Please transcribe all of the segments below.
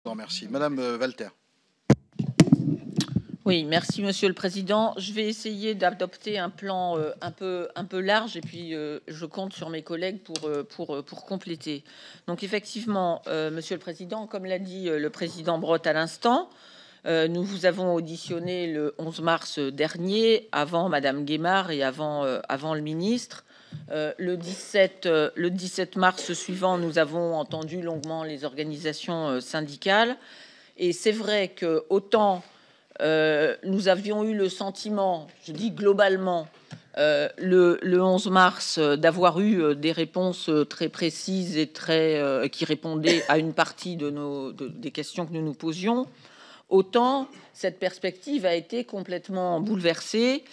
Merci. Madame Walter. Oui, merci Monsieur le Président. Je vais essayer d'adopter un plan un peu large et puis je compte sur mes collègues pour compléter. Donc effectivement, Monsieur le Président, comme l'a dit le président Brotte à l'instant, nous vous avons auditionné le 11 mars dernier, avant Madame Guémard et avant le ministre. Le 17 mars suivant, nous avons entendu longuement les organisations syndicales. Et c'est vrai que autant nous avions eu le sentiment, je dis globalement, le 11 mars, d'avoir eu des réponses très précises et qui répondaient à une partie des questions que nous nous posions, autant cette perspective a été complètement bouleversée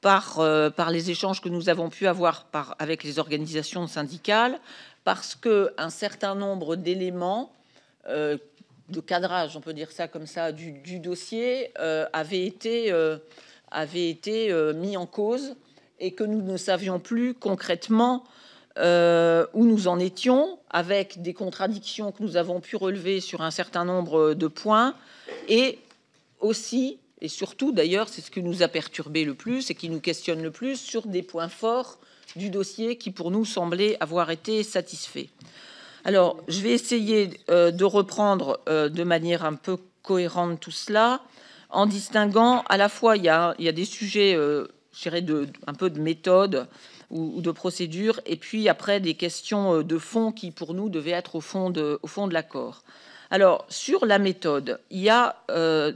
par les échanges que nous avons pu avoir avec les organisations syndicales, parce qu'un certain nombre d'éléments de cadrage, on peut dire ça comme ça, du dossier avait été mis en cause et que nous ne savions plus concrètement où nous en étions, avec des contradictions que nous avons pu relever sur un certain nombre de points, et aussi et surtout d'ailleurs, c'est ce qui nous a perturbé le plus et qui nous questionne le plus, sur des points forts du dossier qui pour nous semblaient avoir été satisfaits. Alors, je vais essayer de reprendre de manière un peu cohérente tout cela, en distinguant à la fois, il y a des sujets, je dirais, un peu de méthode ou de procédure, et puis après des questions de fond qui, pour nous, devaient être au fond de l'accord. Alors, sur la méthode, il y a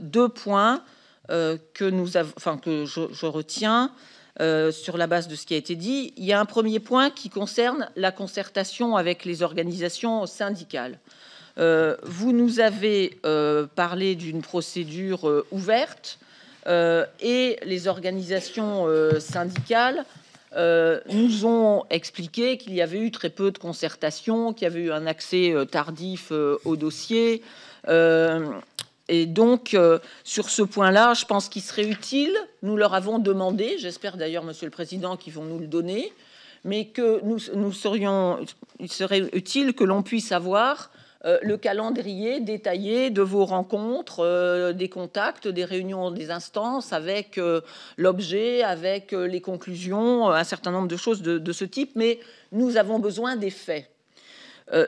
deux points que je retiens. Sur la base de ce qui a été dit, il y a un premier point qui concerne la concertation avec les organisations syndicales. Vous nous avez parlé d'une procédure ouverte et les organisations syndicales nous ont expliqué qu'il y avait eu très peu de concertation, qu'il y avait eu un accès tardif au dossier. Et donc, sur ce point-là, je pense qu'il serait utile, nous leur avons demandé, j'espère d'ailleurs, Monsieur le Président, qu'ils vont nous le donner, mais que il serait utile que l'on puisse avoir le calendrier détaillé de vos rencontres, des contacts, des réunions, des instances, avec l'objet, avec les conclusions, un certain nombre de choses de ce type, mais nous avons besoin des faits.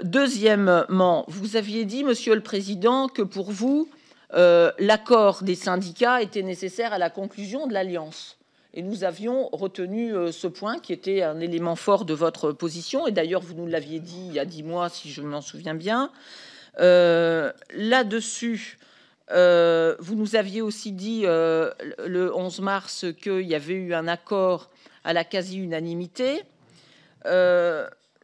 Deuxièmement, vous aviez dit, Monsieur le Président, que pour vous, l'accord des syndicats était nécessaire à la conclusion de l'alliance. Et nous avions retenu ce point qui était un élément fort de votre position. Et d'ailleurs, vous nous l'aviez dit il y a 10 mois, si je m'en souviens bien. Là-dessus, vous nous aviez aussi dit le 11 mars qu'il y avait eu un accord à la quasi-unanimité.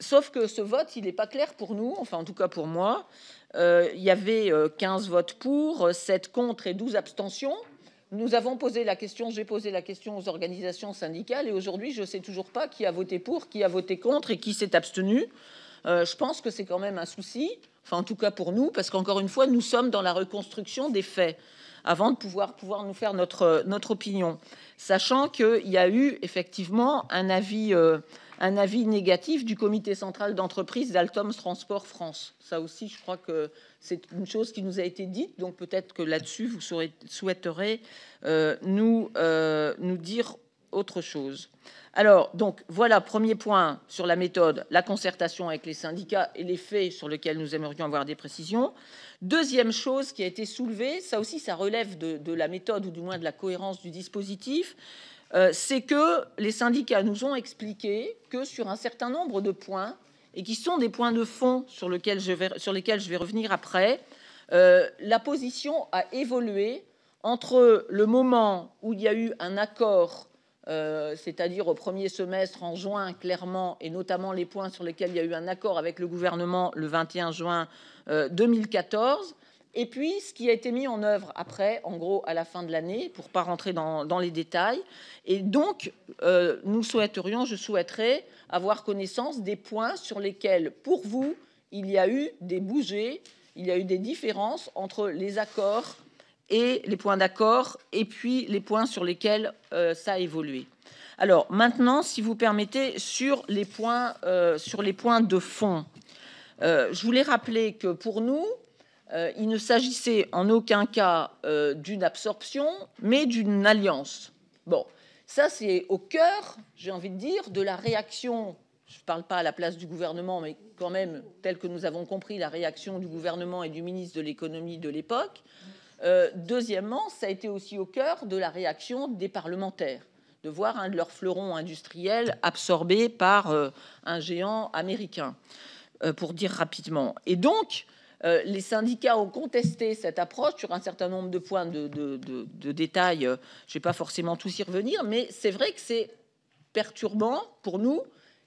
Sauf que ce vote, il n'est pas clair pour nous, enfin en tout cas pour moi. Il y avait 15 votes pour, 7 contre et 12 abstentions. Nous avons posé la question, j'ai posé la question aux organisations syndicales, et aujourd'hui, je ne sais toujours pas qui a voté pour, qui a voté contre et qui s'est abstenu. Je pense que c'est quand même un souci, enfin en tout cas pour nous, parce qu'encore une fois, nous sommes dans la reconstruction des faits avant de pouvoir nous faire notre opinion, sachant qu'il y a eu effectivement un avis négatif du comité central d'entreprise d'Alstom Transport France. Ça aussi, je crois que c'est une chose qui nous a été dite, donc peut-être que là-dessus, vous souhaiterez nous dire autre chose. Alors, donc, voilà, premier point sur la méthode, la concertation avec les syndicats et les faits sur lesquels nous aimerions avoir des précisions. Deuxième chose qui a été soulevée, ça aussi, ça relève de la méthode, ou du moins de la cohérence du dispositif, c'est que les syndicats nous ont expliqué que sur un certain nombre de points, et qui sont des points de fond sur lesquels je vais revenir après, la position a évolué entre le moment où il y a eu un accord, c'est-à-dire au premier semestre, en juin, clairement, et notamment les points sur lesquels il y a eu un accord avec le gouvernement le 21 juin 2014, et puis ce qui a été mis en œuvre après, en gros, à la fin de l'année, pour ne pas rentrer dans les détails. Et donc, je souhaiterais avoir connaissance des points sur lesquels, pour vous, il y a eu des bougées, il y a eu des différences entre les accords et les points d'accord, et puis les points sur lesquels ça a évolué. Alors, maintenant, si vous permettez, sur les points de fond, je voulais rappeler que pour nous, il ne s'agissait en aucun cas d'une absorption, mais d'une alliance. Bon, ça c'est au cœur, j'ai envie de dire, de la réaction. Je ne parle pas à la place du gouvernement, mais quand même, tel que nous avons compris la réaction du gouvernement et du ministre de l'économie de l'époque. Deuxièmement, ça a été aussi au cœur de la réaction des parlementaires, de voir un de leurs fleurons industriels absorbé par un géant américain, pour dire rapidement. Et donc, les syndicats ont contesté cette approche sur un certain nombre de points de détails. Je ne vais pas forcément tous y revenir, mais c'est vrai que c'est perturbant pour nous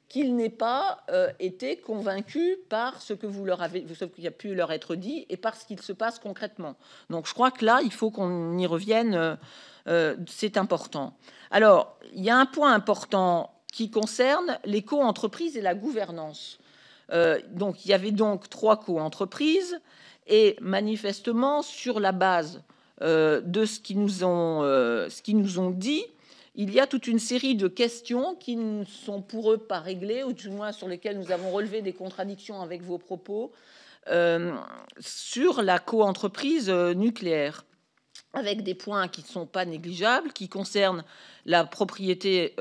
qu'ils n'aient pas été convaincus par ce que vous leur avez, ce qui a pu leur être dit et par ce qu'il se passe concrètement. Donc je crois que là, il faut qu'on y revienne, c'est important. Alors, il y a un point important qui concerne les co-entreprises et la gouvernance. Donc, il y avait donc 3 co-entreprises et manifestement, sur la base de ce qu'ils nous ont dit, il y a toute une série de questions qui ne sont pour eux pas réglées, ou du moins sur lesquelles nous avons relevé des contradictions avec vos propos, sur la co-entreprise nucléaire, avec des points qui ne sont pas négligeables, qui concernent la propriété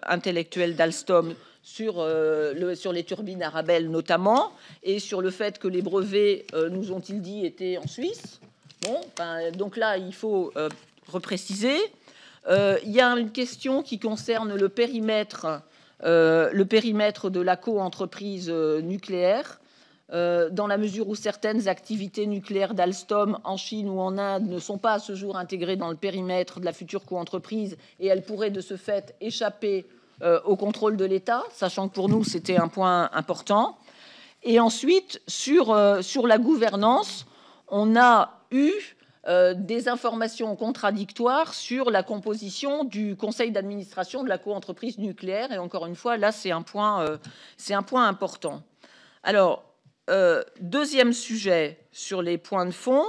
intellectuelle d'Alstom sur les turbines Arabelle notamment, et sur le fait que les brevets, nous ont-ils dit, étaient en Suisse. Bon, donc là, il faut repréciser. Il y a une question qui concerne le périmètre de la co-entreprise nucléaire, dans la mesure où certaines activités nucléaires d'Alstom en Chine ou en Inde ne sont pas à ce jour intégrées dans le périmètre de la future co-entreprise, et elles pourraient de ce fait échapper au contrôle de l'État, sachant que pour nous c'était un point important. Et ensuite, sur la gouvernance, on a eu des informations contradictoires sur la composition du conseil d'administration de la co-entreprise nucléaire. Et encore une fois, là, c'est un point important. Alors, deuxième sujet sur les points de fond,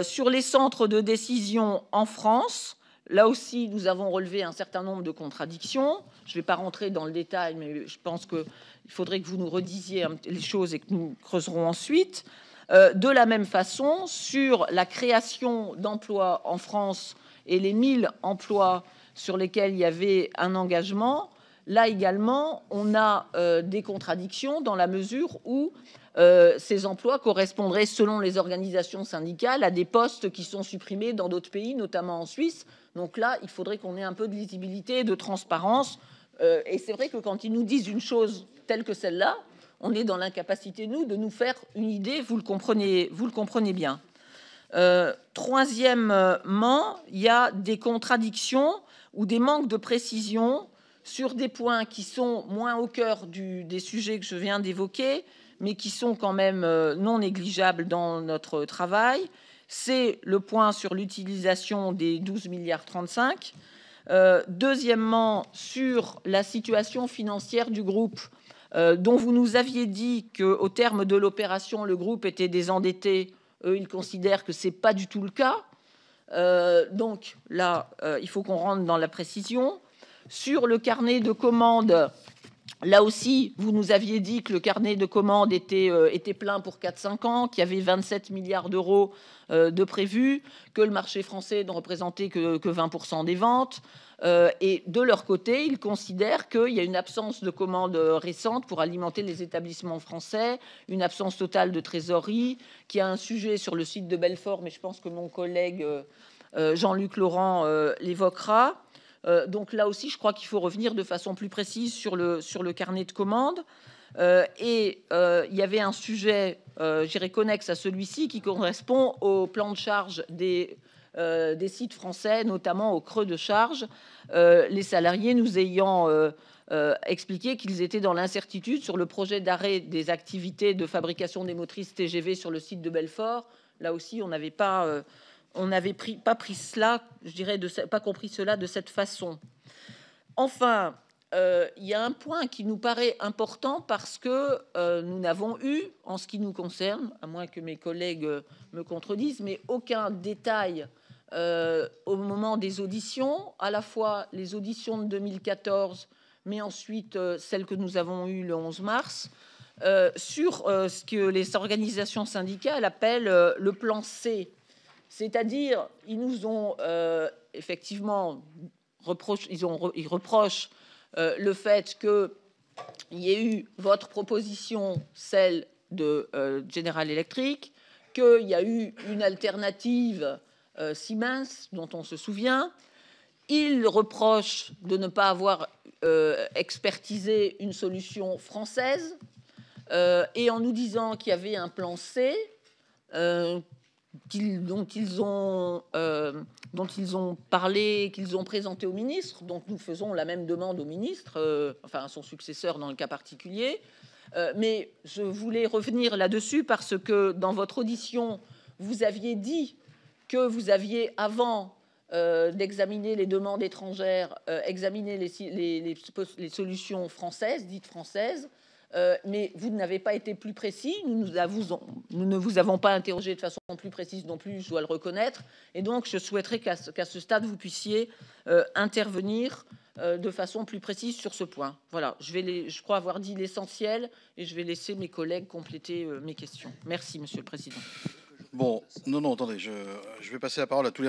sur les centres de décision en France. Là aussi, nous avons relevé un certain nombre de contradictions. Je ne vais pas rentrer dans le détail, mais je pense qu'il faudrait que vous nous redisiez les choses et que nous creuserons ensuite. De la même façon, sur la création d'emplois en France et les 1000 emplois sur lesquels il y avait un engagement, là également, on a des contradictions dans la mesure où ces emplois correspondraient, selon les organisations syndicales, à des postes qui sont supprimés dans d'autres pays, notamment en Suisse. Donc là, il faudrait qu'on ait un peu de lisibilité et de transparence. Et c'est vrai que quand ils nous disent une chose telle que celle-là, on est dans l'incapacité, nous, de nous faire une idée, vous le comprenez bien. Troisièmement, il y a des contradictions ou des manques de précision sur des points qui sont moins au cœur des sujets que je viens d'évoquer, mais qui sont quand même non négligeables dans notre travail. C'est le point sur l'utilisation des 12,35 milliards. Deuxièmement, sur la situation financière du groupe, dont vous nous aviez dit qu'au terme de l'opération, le groupe était désendetté. Eux, ils considèrent que ce n'est pas du tout le cas. Donc là, il faut qu'on rentre dans la précision. Sur le carnet de commandes, là aussi, vous nous aviez dit que le carnet de commandes était plein pour 4-5 ans, qu'il y avait 27 milliards d'euros de prévus, que le marché français ne représentait que 20% des ventes. Et de leur côté, ils considèrent qu'il y a une absence de commandes récentes pour alimenter les établissements français, une absence totale de trésorerie, qu'il y a un sujet sur le site de Belfort, mais je pense que mon collègue Jean-Luc Laurent l'évoquera. Donc là aussi, je crois qu'il faut revenir de façon plus précise sur le carnet de commandes. Il y avait un sujet, j'irai connexe à celui-ci, qui correspond au plan de charge des sites français, notamment au creux de charge, les salariés nous ayant expliqué qu'ils étaient dans l'incertitude sur le projet d'arrêt des activités de fabrication des motrices TGV sur le site de Belfort. Là aussi, on n'avait pas pris cela, je dirais, pas compris cela de cette façon. Enfin, il y a un point qui nous paraît important parce que nous n'avons eu, en ce qui nous concerne, à moins que mes collègues me contredisent, mais aucun détail au moment des auditions, à la fois les auditions de 2014, mais ensuite celles que nous avons eues le 11 mars, sur ce que les organisations syndicales appellent le plan C. C'est-à-dire, ils nous ont effectivement ils reprochent le fait qu'il y ait eu votre proposition, celle de General Electric, qu'il y a eu une alternative Siemens, dont on se souvient. Ils reprochent de ne pas avoir expertisé une solution française, et en nous disant qu'il y avait un plan C dont ils ont parlé, qu'ils ont présenté au ministre. Donc nous faisons la même demande au ministre, enfin à son successeur dans le cas particulier. Mais je voulais revenir là-dessus parce que dans votre audition, vous aviez dit que vous aviez, avant d'examiner les demandes étrangères, examiné les solutions françaises, dites françaises. Mais vous n'avez pas été plus précis. Nous ne vous avons pas interrogé de façon plus précise non plus, je dois le reconnaître. Et donc, je souhaiterais qu'à ce stade, vous puissiez intervenir de façon plus précise sur ce point. Voilà, je crois avoir dit l'essentiel et je vais laisser mes collègues compléter mes questions. Merci, Monsieur le Président. Bon, non, attendez, je vais passer la parole à tous les